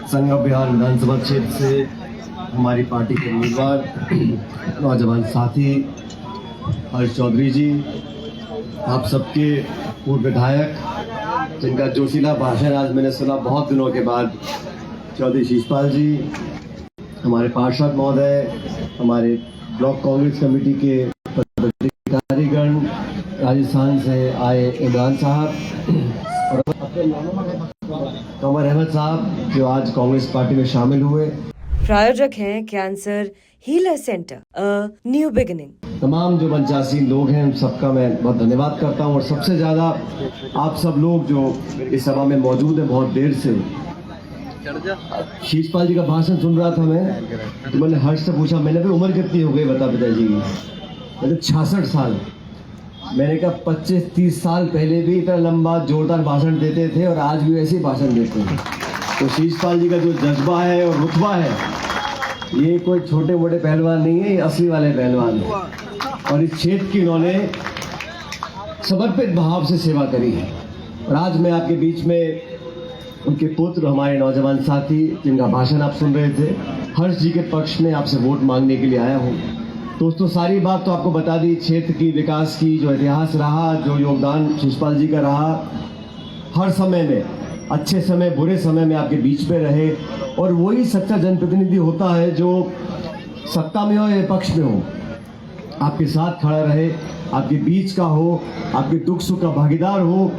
संघ बिहार विधानसभा क्षेत्र से हमारी पार्टी के उम्मीदवार नौजवान साथी हर्ष चौधरी जी, आप सबके पूर्व विधायक जिनका जोशीला भाषण आज मैंने सुना बहुत दिनों के बाद, चौधरी शीशपाल जी, हमारे पार्षद महोदय, हमारे ब्लॉक कांग्रेस कमेटी के पदाधिकारीगण, राजस्थान से आए इमरान साहब और कमर अहमद साहब जो आज कांग्रेस पार्टी में शामिल हुए। प्रायोजक हैं cancer healer centre, a new beginning. तमाम जो 85 लोग हैं, सबका मैं बहुत धन्यवाद करता हूं और सबसे ज़्यादा आप सब लोग जो इस सभा में मौजूद हैं बहुत देर से। शीशपाल जी का भाषण सुन रहा था मैं, तो मैंने हर्ष से पूछा, मैंने भी उम्र कितनी हो गई बता पिताजी की? मैंने 66 साल। मैंने कहा 25-30 साल पहले भी इतना लंबा जोरदार भाषण देते थे और आज भी ऐसे ही भाषण देते हैं। तो शीशपाल जी का जो जज्बा है और रुतबा है, ये कोई छोटे मोटे पहलवान नहीं है, ये असली वाले पहलवान हैं और इस क्षेत्र की इन्होंने समर्पित भाव से सेवा करी है। और आज मैं आपके बीच में उनके पुत्र, हमारे नौजवान साथी जिनका भाषण आप सुन रहे थे, हर्ष जी के पक्ष में आपसे वोट मांगने के लिए आया हूँ। दोस्तों, सारी बात तो आपको बता दी, क्षेत्र की विकास की जो इतिहास रहा, जो योगदान शीशपाल जी का रहा, हर समय में, अच्छे समय बुरे समय में आपके बीच में रहे। और वही सच्चा जनप्रतिनिधि होता है जो सत्ता में हो या विपक्ष में हो, आपके साथ खड़ा रहे, आपके बीच का हो, आपके दुख सुख का भागीदार हो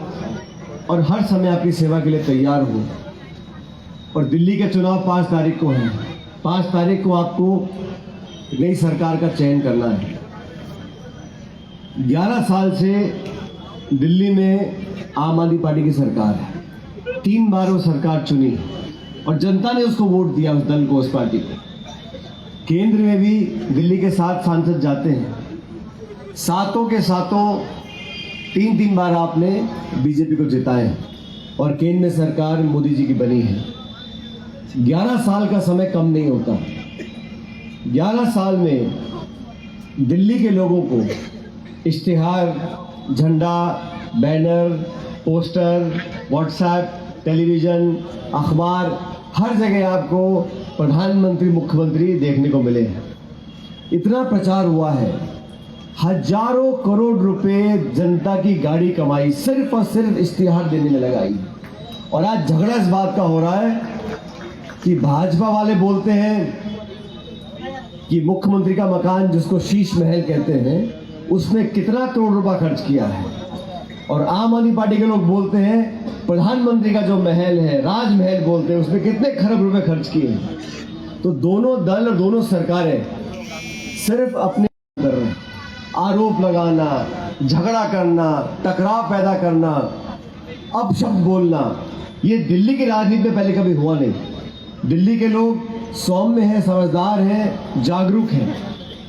और हर समय आपकी सेवा के लिए तैयार हो। और दिल्ली के चुनाव 5 तारीख को हैं। 5 तारीख को आपको नई सरकार का चयन करना है। 11 साल से दिल्ली में आम आदमी पार्टी की सरकार है। 3 बार वो सरकार चुनी और जनता ने उसको वोट दिया, उस दल को, उस पार्टी को। केंद्र में भी दिल्ली के 7 सांसद जाते हैं, सातों के सातों 3-3 बार आपने बीजेपी को जिताए और केंद्र में सरकार मोदी जी की बनी है। 11 साल का समय कम नहीं होता। 11 साल में दिल्ली के लोगों को इश्तिहार, झंडा, बैनर, पोस्टर, व्हाट्सएप, टेलीविजन, अखबार, हर जगह आपको प्रधानमंत्री, मुख्यमंत्री देखने को मिले हैं। इतना प्रचार हुआ है, हजारों करोड़ रुपए जनता की गाड़ी कमाई सिर्फ और सिर्फ इश्तिहार देने में लगाई। और आज झगड़ा इस बात का हो रहा है कि भाजपा वाले बोलते हैं कि मुख्यमंत्री का मकान, जिसको शीश महल कहते हैं, उसमें कितना करोड़ रुपया खर्च किया है। और आम आदमी पार्टी के लोग बोलते हैं प्रधानमंत्री का जो महल है, राजमहल बोलते हैं, उसमें कितने खरब रुपए खर्च किए हैं। तो दोनों दल और दोनों सरकारें सिर्फ अपने कर रहे हैं, आरोप लगाना, झगड़ा करना, टकराव पैदा करना, अपशब्द बोलना। ये दिल्ली की राजनीति में पहले कभी हुआ नहीं। दिल्ली के लोग सौम्य हैं, समझदार हैं, जागरूक हैं।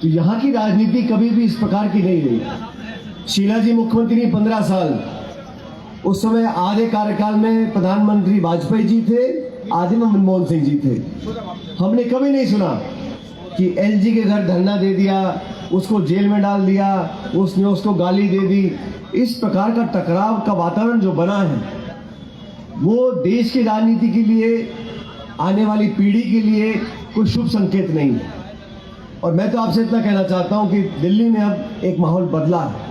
तो यहाँ की राजनीति कभी भी इस प्रकार की नहीं रही। शीला जी मुख्यमंत्री 15 साल, उस समय आधे कार्यकाल में प्रधानमंत्री वाजपेयी जी थे, आधे में मनमोहन सिंह जी थे। हमने कभी नहीं सुना कि एलजी के घर धरना दे दिया, उसको जेल में डाल दिया, उसने उसको गाली दे दी। इस प्रकार का टकराव का वातावरण जो बना है, वो देश की राजनीति के लिए, आने वाली पीढ़ी के लिए कोई शुभ संकेत नहीं है। और मैं तो आपसे इतना कहना चाहता हूं कि दिल्ली में अब एक माहौल बदला है।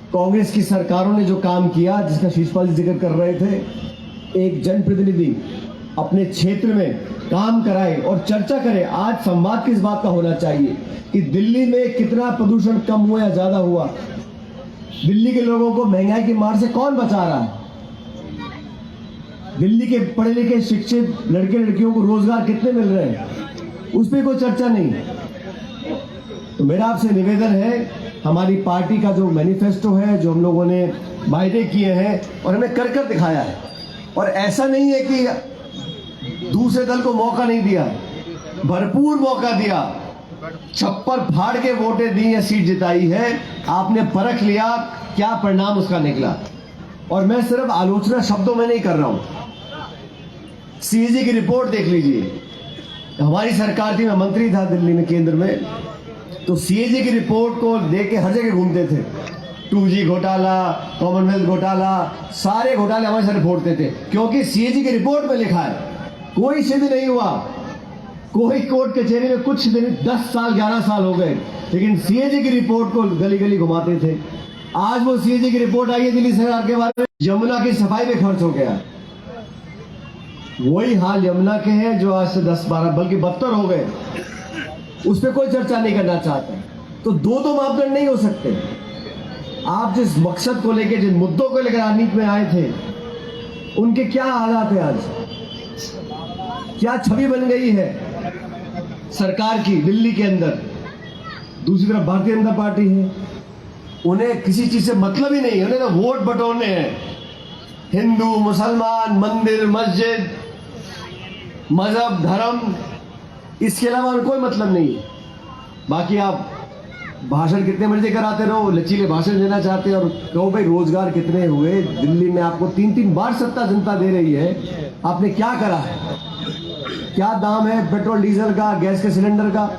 कांग्रेस की सरकारों ने जो काम किया, जिसका शीशपाल जी जिक्र कर रहे थे, एक जनप्रतिनिधि अपने क्षेत्र में काम कराए और चर्चा करे। आज संवाद किस बात का होना चाहिए कि दिल्ली में कितना प्रदूषण कम हुआ या ज्यादा हुआ, दिल्ली के लोगों को महंगाई की मार से कौन बचा रहा है, दिल्ली के पढ़े लिखे शिक्षित लड़के लड़कियों को रोजगार कितने मिल रहे हैं, उस पर कोई चर्चा नहीं। तो मेरा आपसे निवेदन है, हमारी पार्टी का जो मैनिफेस्टो है, जो हम लोगों ने वायदे किए हैं और हमें कर कर दिखाया है, और ऐसा नहीं है कि दूसरे दल को मौका नहीं दिया, भरपूर मौका दिया, छप्पर फाड़ के वोटें दी या सीट जिताई है। आपने परख लिया क्या परिणाम उसका निकला। और मैं सिर्फ आलोचना शब्दों में नहीं कर रहा हूं, सीएजी की रिपोर्ट देख लीजिए। हमारी सरकार थी, मैं मंत्री था दिल्ली में, केंद्र में, तो सीएजी की रिपोर्ट को देख के हर जगह घूमते थे 2G घोटाला, कॉमनवेल्थ घोटाला, सारे घोटाले हमारे सर फोड़ते थे, क्योंकि सीएजी की रिपोर्ट में लिखा है कोई सिद्ध नहीं हुआ, कोई कोर्ट कचहरी में कुछ दिन 10 साल 11 साल हो गए, लेकिन सीएजी की रिपोर्ट को गली गली घुमाते थे। आज वो सीएजी की रिपोर्ट आई है दिल्ली सरकार के बारे में, यमुना की सफाई पे खर्च हो गया। वही हाल यमुना के हैं जो आज से 10-12 बल्कि 72 हो गए, उस पर कोई चर्चा नहीं करना चाहते। तो दो मापदंड नहीं हो सकते। आप जिस मकसद को लेकर, जिन मुद्दों को लेकर राजनीति में आए थे, उनके क्या हालात है, आज क्या छवि बन गई है सरकार की दिल्ली के अंदर। दूसरी तरफ भारतीय जनता पार्टी है, उन्हें किसी चीज से मतलब ही नहीं है, उन्हें तो वोट बटोरने हैं। हिंदू, मुसलमान, मंदिर, मस्जिद, मजहब, धर्म, इसके अलावा उन्हें कोई मतलब नहीं है। बाकी आप भाषण कितने मर्जी कराते रहो, लचीले भाषण देना चाहते हैं और कहो भाई रोजगार कितने हुए। दिल्ली में आपको 3-3 बार सत्ता जनता दे रही है, आपने क्या करा है? क्या दाम है पेट्रोल डीजल का, गैस के सिलेंडर का?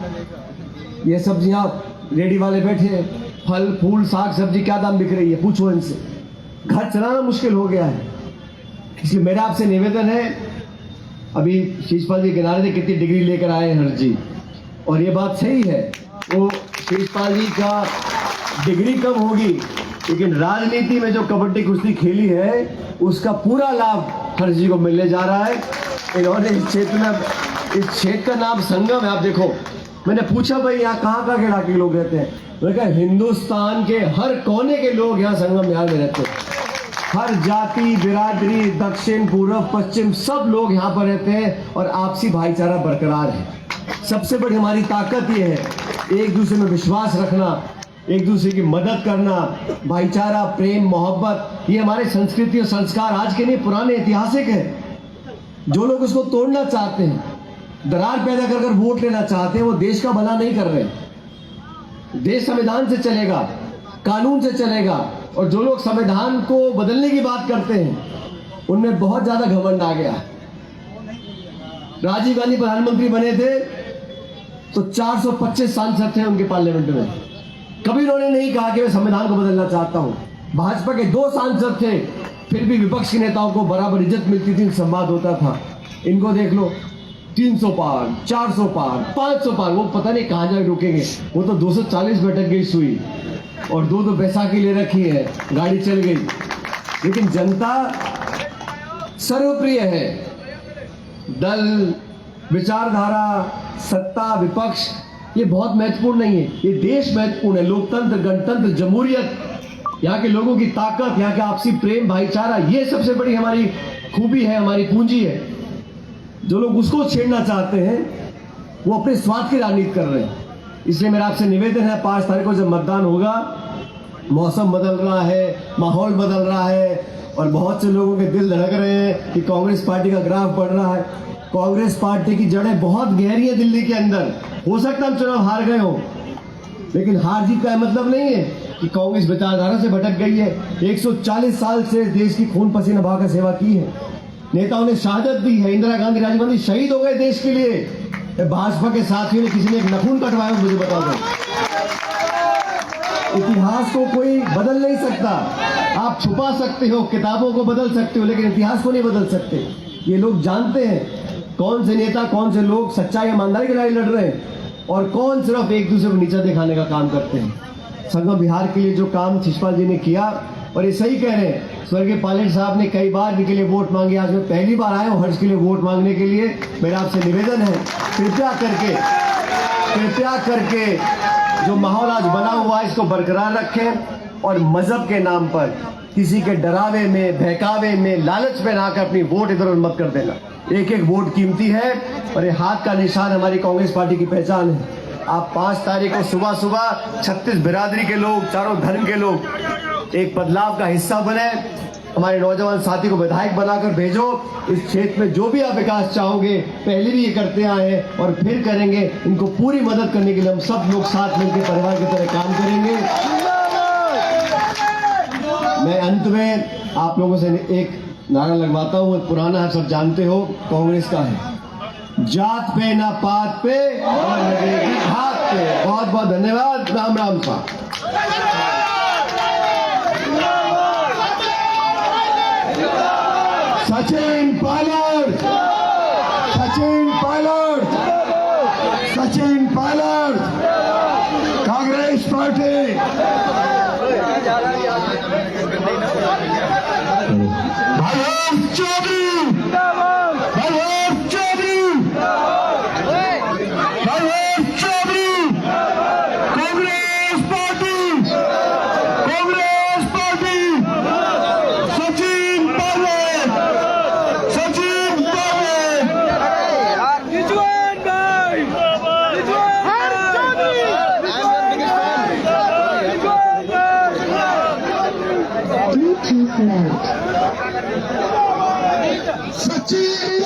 ये सब्जियां रेडी वाले बैठे हैं, फल फूल साग सब्जी क्या दाम बिक रही है, पूछो इनसे। घर चलाना मुश्किल हो गया है। इसलिए मेरा आपसे निवेदन है, अभी शीशपाल जी गिना रहे थे कितनी डिग्री लेकर आए हैं हर जी, और ये बात सही है, वो शीशपाल जी का डिग्री कम होगी, लेकिन राजनीति में जो कबड्डी कुश्ती खेली है उसका पूरा लाभ हर जी को मिलने जा रहा है। इन्होंने इस क्षेत्र में, इस क्षेत्र का नाम संगम है। आप देखो, मैंने पूछा भाई यहाँ कहाँ के इलाके के लोग रहते हैं, मैंने कहा हिंदुस्तान के हर कोने के लोग यहाँ संगम बिहार में रहते हैं। हर जाति बिरादरी, दक्षिण पूर्व पश्चिम, सब लोग यहाँ पर रहते हैं और आपसी भाईचारा बरकरार है। सबसे बड़ी हमारी ताकत ये है एक दूसरे में विश्वास रखना, एक दूसरे की मदद करना, भाईचारा, प्रेम, मोहब्बत। ये हमारे संस्कृति और संस्कार आज के नहीं, पुराने ऐतिहासिक है। जो लोग उसको तोड़ना चाहते हैं, दरार पैदा कर वोट लेना चाहते हैं, वो देश का भला नहीं कर रहे। देश संविधान से चलेगा, कानून से चलेगा, और जो लोग संविधान को बदलने की बात करते हैं उनमें बहुत ज्यादा घमंड आ गया। राजीव गांधी प्रधानमंत्री बने थे तो 425 सांसद थे उनके पार्लियामेंट में, कभी उन्होंने नहीं कहा कि मैं संविधान को बदलना चाहता हूं। भाजपा के 2 सांसद थे, फिर भी विपक्ष के नेताओं को बराबर इज्जत मिलती थी, संवाद होता था। इनको देख लो, 300 पार, 400 पार, 500 पार, वो पता नहीं कहां जाके रुकेंगे। वो तो 240 बैठक गई सुई और 2 बैसाखी ले रखी है, गाड़ी चल गई। लेकिन जनता सर्वप्रिय है। दल, विचारधारा, सत्ता, विपक्ष, ये बहुत महत्वपूर्ण नहीं है, ये देश महत्वपूर्ण है। लोकतंत्र, गणतंत्र, जमहूरियत, यहाँ के लोगों की ताकत, यहाँ का आपसी प्रेम, भाईचारा, ये सबसे बड़ी हमारी खूबी है, हमारी पूंजी है। जो लोग उसको छेड़ना चाहते हैं वो अपने स्वार्थ की राजनीति कर रहे हैं। इसलिए मेरा आपसे निवेदन है, 5 तारीख को जब मतदान होगा, मौसम बदल रहा है, माहौल बदल रहा है और बहुत से लोगों के दिल धड़क रहे हैं कि कांग्रेस पार्टी का ग्राफ बढ़ रहा है। कांग्रेस पार्टी की जड़ें बहुत गहरी है दिल्ली के अंदर। हो सकता है हम चुनाव हार गए हो, लेकिन हार जीत का मतलब नहीं है कि कांग्रेस विचारधारा से भटक गई है। 140 साल से देश की खून पसीना बहाकर सेवा की है, नेताओं ने शहादत दी है। इंदिरा गांधी, राजीव गांधी शहीद हो गए देश के लिए। भाजपा के साथियों ने किसी ने एक नखून कटवाया, मुझे बता दो। इतिहास को कोई बदल नहीं सकता। आप छुपा सकते हो, किताबों को बदल सकते हो, लेकिन इतिहास को नहीं बदल सकते। ये लोग जानते हैं कौन से नेता, कौन से लोग सच्चाई ईमानदारी की लड़ाई लड़ रहे हैं और कौन सिर्फ एक दूसरे को नीचा दिखाने का काम करते हैं। संगम बिहार के लिए जो काम शीशपाल जी ने किया, और ये सही कह रहे हैं, स्वर्गीय पायलट साहब ने कई बार इनके लिए वोट मांगे, आज मैं पहली बार आया हूँ हर्ष के लिए वोट मांगने के लिए। मेरा आपसे निवेदन है, कृपया करके जो माहौल आज बना हुआ है इसको बरकरार रखें और मजहब के नाम पर किसी के डरावे में, बहकावे में, लालच में ना कर अपनी वोट इधर उधर मत कर देना। एक एक वोट कीमती है और ये हाथ का निशान हमारी कांग्रेस पार्टी की पहचान है। आप 5 तारीख को सुबह सुबह 36 बिरादरी के लोग, चारों धर्म के लोग एक बदलाव का हिस्सा बने। हमारे नौजवान साथी को विधायक बनाकर भेजो। इस क्षेत्र में जो भी आप विकास चाहोगे, पहले भी ये करते आए हैं और फिर करेंगे, इनको पूरी मदद करने के लिए हम सब लोग साथ मिलकर परिवार की तरह काम करेंगे। मैं अंत में आप लोगों से एक नारा लगवाता हूँ, पुराना है, सब जानते हो, कांग्रेस का है, जात पे ना पात पे और लगेगी हाथ पे। बहुत बहुत धन्यवाद। राम राम साहब। सचिन पायलट, सचिन पायलट, सचिन पायलट, कांग्रेस पार्टी। भाई हर्ष चौधरी, भाई हर्ष चौधरी, भाई हर्ष चौधरी, कांग्रेस पार्टी, कांग्रेस पार्टी, सचिन पायलट, सचिन पायलट। रिजवान भाई, Bluetooth mode. सचिन